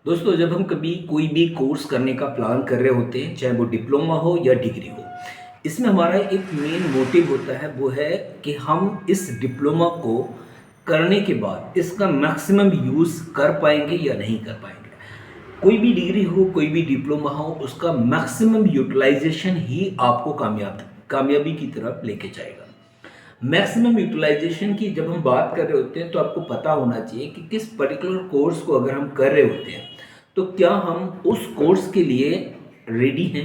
दोस्तों, जब हम कभी कोई भी कोर्स करने का प्लान कर रहे होते हैं, चाहे वो डिप्लोमा हो या डिग्री हो, इसमें हमारा एक मेन मोटिव होता है, वो है कि हम इस डिप्लोमा को करने के बाद इसका मैक्सिमम यूज़ कर पाएंगे या नहीं कर पाएंगे। कोई भी डिग्री हो, कोई भी डिप्लोमा हो, उसका मैक्सिमम यूटिलाइजेशन ही आपको कामयाबी की तरफ लेके जाएगा। मैक्सिमम यूटिलाइजेशन की जब हम बात कर रहे होते हैं, तो आपको पता होना चाहिए कि किस पर्टिकुलर कोर्स को अगर हम कर रहे होते हैं, तो क्या हम उस कोर्स के लिए रेडी हैं,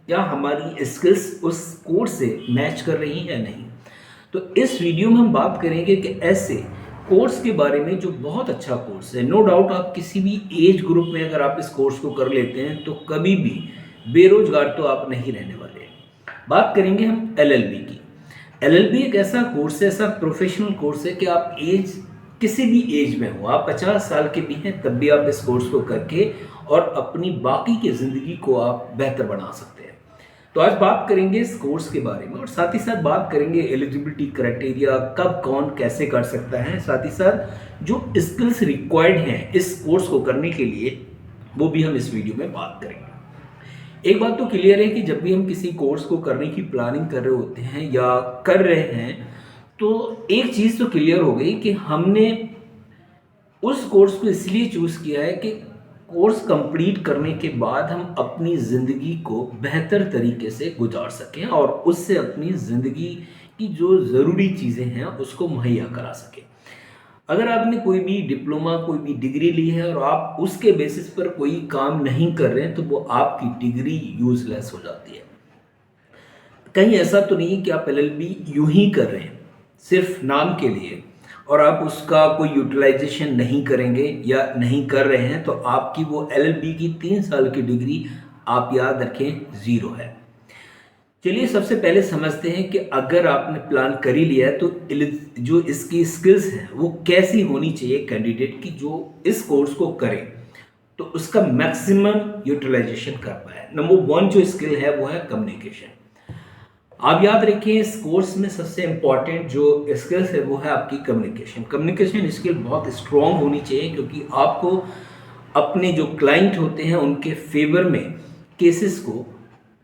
क्या हमारी स्किल्स उस कोर्स से मैच कर रही हैं या नहीं। तो इस वीडियो में हम बात करेंगे कि ऐसे कोर्स के बारे में जो बहुत अच्छा कोर्स है। नो डाउट आप किसी भी एज ग्रुप में अगर आप इस कोर्स को कर लेते हैं, तो कभी भी बेरोजगार तो आप नहीं रहने वाले। बात करेंगे हम एलएलबी की। एलएलबी एक ऐसा कोर्स है, ऐसा प्रोफेशनल कोर्स है कि आप किसी भी एज में हो, आप 50 साल के भी हैं, तब भी आप इस कोर्स को करके और अपनी बाकी की ज़िंदगी को आप बेहतर बना सकते हैं। तो आज बात करेंगे इस कोर्स के बारे में, और साथ ही साथ बात करेंगे एलिजिबिलिटी क्राइटेरिया, कब कौन कैसे कर सकता है, साथ ही साथ जो स्किल्स रिक्वायर्ड हैं इस कोर्स को करने के लिए, वो भी हम इस वीडियो में बात करेंगे। एक बात तो क्लियर है कि जब भी हम किसी कोर्स को करने की प्लानिंग कर रहे होते हैं या कर रहे हैं, तो एक चीज़ तो क्लियर हो गई कि हमने उस कोर्स को इसलिए चूज़ किया है कि कोर्स कंप्लीट करने के बाद हम अपनी ज़िंदगी को बेहतर तरीके से गुजार सकें और उससे अपनी ज़िंदगी की जो ज़रूरी चीज़ें हैं उसको मुहैया करा सकें। अगर आपने कोई भी डिप्लोमा, कोई भी डिग्री ली है और आप उसके बेसिस पर कोई काम नहीं कर रहे हैं, तो वो आपकी डिग्री यूज़लेस हो जाती है। कहीं ऐसा तो नहीं कि आप एलएलबी यूं ही कर रहे हैं सिर्फ नाम के लिए, और आप उसका कोई यूटिलाइजेशन नहीं करेंगे या नहीं कर रहे हैं, तो आपकी वो एलएलबी की 3 साल की डिग्री, आप याद रखें, ज़ीरो है। चलिए सबसे पहले समझते हैं कि अगर आपने प्लान कर ही लिया है, तो जो इसकी स्किल्स हैं वो कैसी होनी चाहिए कैंडिडेट की, जो इस कोर्स को करे तो उसका मैक्सिमम यूटिलाइजेशन कर पाए। नंबर 1 जो स्किल है वो है कम्युनिकेशन। आप याद रखिए, इस कोर्स में सबसे इंपॉर्टेंट जो स्किल्स है वो है आपकी कम्युनिकेशन। कम्युनिकेशन स्किल बहुत स्ट्रांग होनी चाहिए, क्योंकि आपको अपने जो क्लाइंट होते हैं उनके फेवर में केसेस को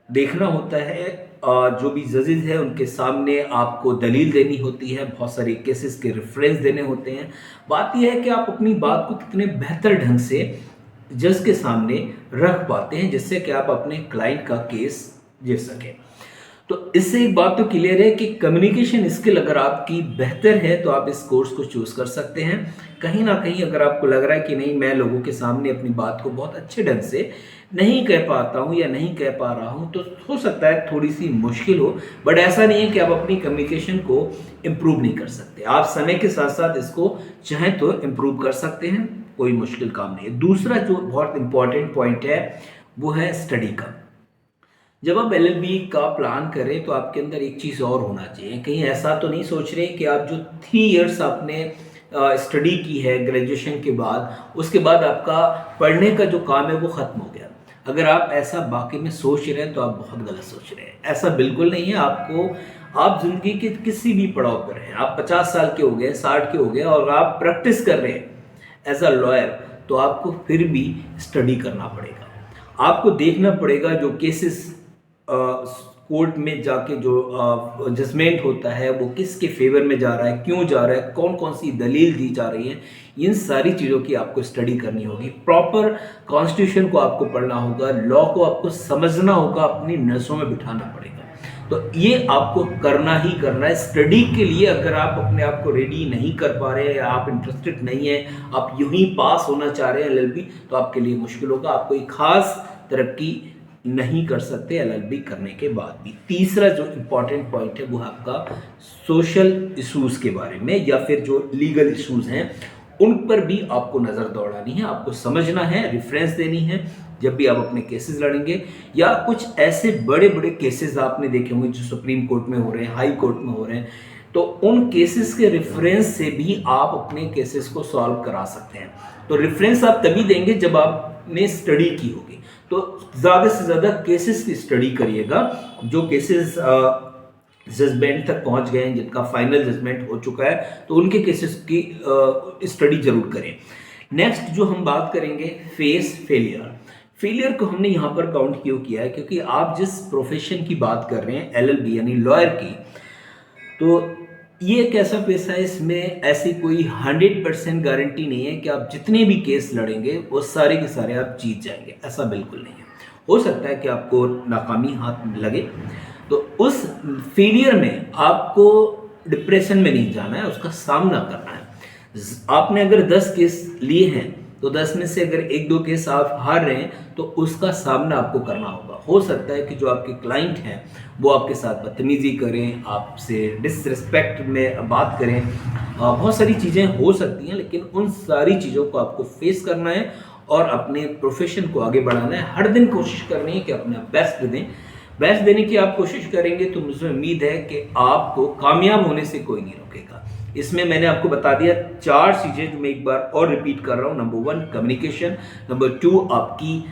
देखना होता है। जो भी जजेस है उनके सामने आपको दलील देनी होती है, बहुत सारे केसेस के रेफरेंस देने होते हैं। बात यह है कि आप अपनी बात को कितने बेहतर ढंग से जज के सामने रख पाते हैं, जिससे कि आप अपने क्लाइंट का केस जीत सकें। तो इससे एक बात तो क्लियर है कि कम्युनिकेशन स्किल अगर आपकी बेहतर है, तो आप इस कोर्स को चूज कर सकते हैं। कहीं ना कहीं अगर आपको लग रहा है कि नहीं, मैं लोगों के सामने अपनी बात को बहुत अच्छे ढंग से नहीं कह पाता हूं या नहीं कह पा रहा हूं, तो हो सकता है थोड़ी सी मुश्किल हो, बट ऐसा नहीं है कि आप अपनी कम्युनिकेशन को इम्प्रूव नहीं कर सकते। आप समय के साथ साथ इसको चाहें तो इम्प्रूव कर सकते हैं, कोई मुश्किल काम नहीं है। दूसरा जो बहुत इंपॉर्टेंट पॉइंट है वो है स्टडी का। जब आप एलएलबी का प्लान करें, तो आपके अंदर एक चीज़ और होना चाहिए। कहीं ऐसा तो नहीं सोच रहे कि आप जो 3 इयर्स आपने स्टडी की है ग्रेजुएशन के बाद, उसके बाद आपका पढ़ने का जो काम है वो ख़त्म हो गया। अगर आप ऐसा वाकई में सोच रहे हैं, तो आप बहुत गलत सोच रहे हैं। ऐसा बिल्कुल नहीं है। आप ज़िंदगी के किसी भी पड़ाव पर हैं, आप 50 साल के हो गए, 60 के हो गए, और आप प्रैक्टिस कर रहे हैं एज अ लॉयर, तो आपको फिर भी स्टडी करना पड़ेगा। आपको देखना पड़ेगा जो केसेस कोर्ट में जाके जो जजमेंट होता है वो किसके फेवर में जा रहा है, क्यों जा रहा है, कौन कौन सी दलील दी जा रही है, इन सारी चीज़ों की आपको स्टडी करनी होगी। प्रॉपर कॉन्स्टिट्यूशन को आपको पढ़ना होगा, लॉ को आपको समझना होगा, अपनी नसों में बिठाना पड़ेगा। तो ये आपको करना ही करना है। स्टडी के लिए अगर आप अपने आप को रेडी नहीं कर पा रहे हैं, या आप इंटरेस्टेड नहीं है, आप यूं ही पास होना चाह रहे हैं एलएलबी, तो आपके लिए मुश्किल होगा। आप कोई खास तरक्की नहीं कर सकते एलएलबी करने के बाद भी। तीसरा जो इम्पॉर्टेंट पॉइंट है वो है आपका सोशल इश्यूज के बारे में, या फिर जो लीगल इश्यूज हैं उन पर भी आपको नज़र दौड़ानी है, आपको समझना है, रेफरेंस देनी है जब भी आप अपने केसेस लड़ेंगे। या कुछ ऐसे बड़े बड़े केसेस आपने देखे होंगे जो सुप्रीम कोर्ट में हो रहे हैं, हाई कोर्ट में हो रहे हैं, तो उन केसेस के रेफरेंस से भी आप अपने केसेस को सॉल्व करा सकते हैं। तो रेफरेंस आप तभी देंगे जब आपने स्टडी की होगी। तो ज़्यादा से ज़्यादा केसेस की स्टडी करिएगा, जो केसेस जजमेंट तक पहुंच गए हैं, जिनका फाइनल जजमेंट हो चुका है, तो उनके केसेस की स्टडी जरूर करें। नेक्स्ट जो हम बात करेंगे, फेस फेलियर। फेलियर को हमने यहाँ पर काउंट क्यों किया है, क्योंकि आप जिस प्रोफेशन की बात कर रहे हैं, एलएलबी यानी लॉयर की, तो ये एक ऐसा पेशा है, इसमें ऐसी कोई 100% गारंटी नहीं है कि आप जितने भी केस लड़ेंगे वो सारे के सारे आप जीत जाएंगे। ऐसा बिल्कुल नहीं है। हो सकता है कि आपको नाकामी हाथ लगे, तो उस फेलियर में आपको डिप्रेशन में नहीं जाना है, उसका सामना करना है। आपने अगर 10 केस लिए हैं, तो 10 में से अगर एक दो केस आप हार रहे हैं, तो उसका सामना आपको करना होगा। हो सकता है कि जो आपके क्लाइंट हैं वो आपके साथ बदतमीजी करें, आपसे डिसरिस्पेक्ट में बात करें, बहुत सारी चीज़ें हो सकती हैं, लेकिन उन सारी चीज़ों को आपको फेस करना है और अपने प्रोफेशन को आगे बढ़ाना है। हर दिन कोशिश करनी है कि अपना बेस्ट दें। बेस्ट देने की आप कोशिश करेंगे तो मुझे उम्मीद है कि आपको कामयाब होने से कोई नहीं रोकेगा। इसमें मैंने आपको बता दिया 4 चीज़ें जो मैं एक बार और रिपीट कर रहा हूँ। नंबर 1 कम्युनिकेशन, नंबर 2 आपकी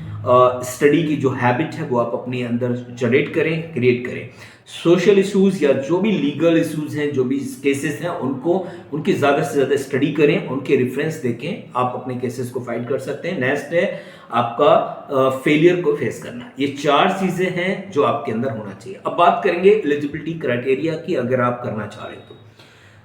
स्टडी की जो हैबिट है वो आप अपने अंदर जनरेट करें, क्रिएट करें। सोशल इश्यूज़ या जो भी लीगल इश्यूज़ हैं, जो भी केसेस हैं, उनकी ज़्यादा से ज़्यादा स्टडी करें, उनके रेफरेंस देखें, आप अपने केसेस को फाइट कर सकते हैं। नेक्स्ट है आपका फेलियर को फेस करना। ये 4 चीज़ें हैं जो आपके अंदर होना चाहिए। अब बात करेंगे एलिजिबिलिटी क्राइटेरिया की, अगर आप करना चाह रहे हैं तो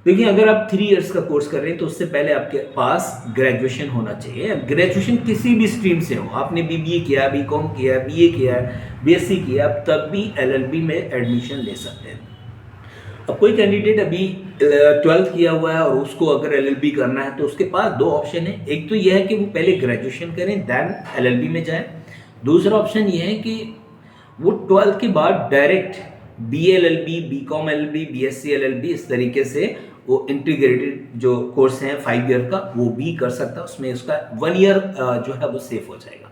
देखिए, अगर आप 3 इयर्स का कोर्स कर रहे हैं तो उससे पहले आपके पास ग्रेजुएशन होना चाहिए। ग्रेजुएशन किसी भी स्ट्रीम से हो, आपने बीबीए किया, बीकॉम किया, बीए किया, बीएससी किया, तब भी एलएलबी में एडमिशन ले सकते हैं। अब कोई कैंडिडेट अभी 12th किया हुआ है और उसको अगर एलएलबी करना है, तो उसके पास 2 ऑप्शन है। एक तो यह है कि वो पहले ग्रेजुएशन करें, देन एलएलबी में जाए। दूसरा ऑप्शन ये है कि वो 12th के बाद direct BLLB, BCom LLB, BSc LLB, इस तरीके से वो इंटीग्रेटेड जो कोर्स है 5 ईयर का, वो भी कर सकता है। उसमें उसका 1 ईयर जो है वो सेफ हो जाएगा।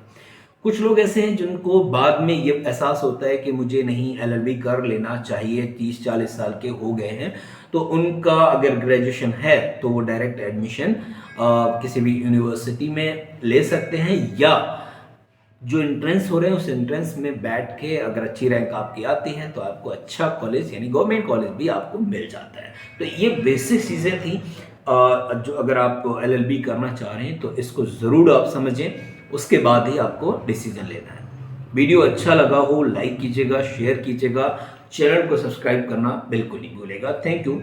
कुछ लोग ऐसे हैं जिनको बाद में ये एहसास होता है कि मुझे नहीं एलएलबी कर लेना चाहिए, 30-40 साल के हो गए हैं, तो उनका अगर ग्रेजुएशन है तो वो डायरेक्ट एडमिशन किसी भी यूनिवर्सिटी में ले सकते हैं, या जो एंट्रेंस हो रहे हैं उस एंट्रेंस में बैठ के अगर अच्छी रैंक आपकी आती है तो आपको अच्छा कॉलेज यानी गवर्नमेंट कॉलेज भी आपको मिल जाता है। तो ये बेसिक चीज़ें थी जो अगर आप एलएलबी करना चाह रहे हैं तो इसको ज़रूर आप समझें, उसके बाद ही आपको डिसीजन लेना है। वीडियो अच्छा लगा हो लाइक कीजिएगा, शेयर कीजिएगा, चैनल को सब्सक्राइब करना बिल्कुल नहीं भूलेगा। Thank you.